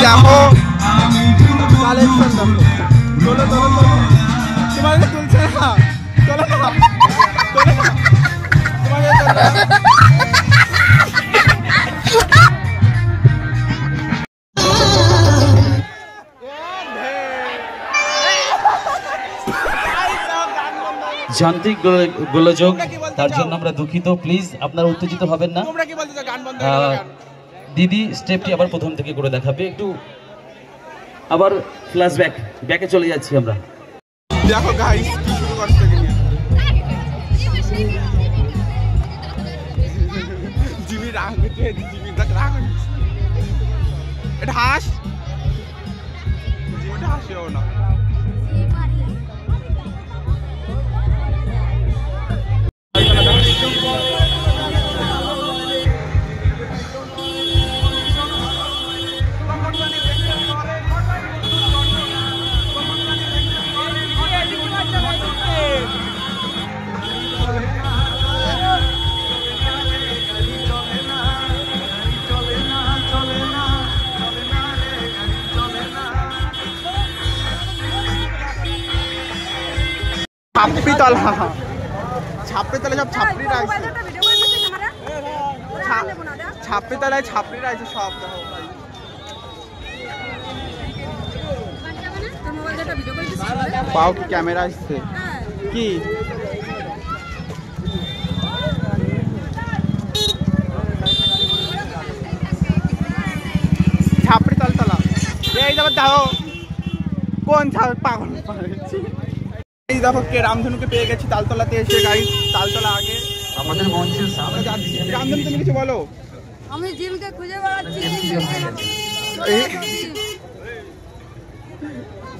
দেখো কালেকশন দেখো। তোলো তোলো তোলো, তোমাকে তুলছে না, তোলো না, তোলো না, তোমাকে তোলো না। যান্ত্রিক গোলযোগ, তার জন্য আমরা দুঃখিত। প্লিজ আপনারা উত্তেজিত হবেন না। দিদি স্টেপটি আবার প্রথম থেকে করে দেখাবে। একটু আবার ফ্ল্যাশব্যাক, ব্যাকে চলে যাচ্ছি আমরা। দেখো গাইস কি শুরু করছে কি জিমি রাগ হচ্ছে, জিমি দেখ রাগ হচ্ছে। এটা হাস, জিমিটা হাসেও না। ছাপড়ি তলায় সব ছাপড়িরা আছে, ছাপড়ি তলায় ছাপড়িরা আছে সব। পাও কি ক্যামেরা আসছে কি? ছাপড়ি তলতলা এই যাবার দাও, কোন পাগল এই দেখো কে রামধনুকে পেয়ে গেছি তালতলাতে এসে। গাইস তালতলা আগে আমাদের মঞ্চের সামনে যাচ্ছি। রামধনু তুমি কিছু বলো। আমি জিমকে খুঁজে বেড়াচ্ছি।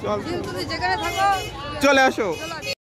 চল জিম তুমি যেখানে থাকো চলে আসো।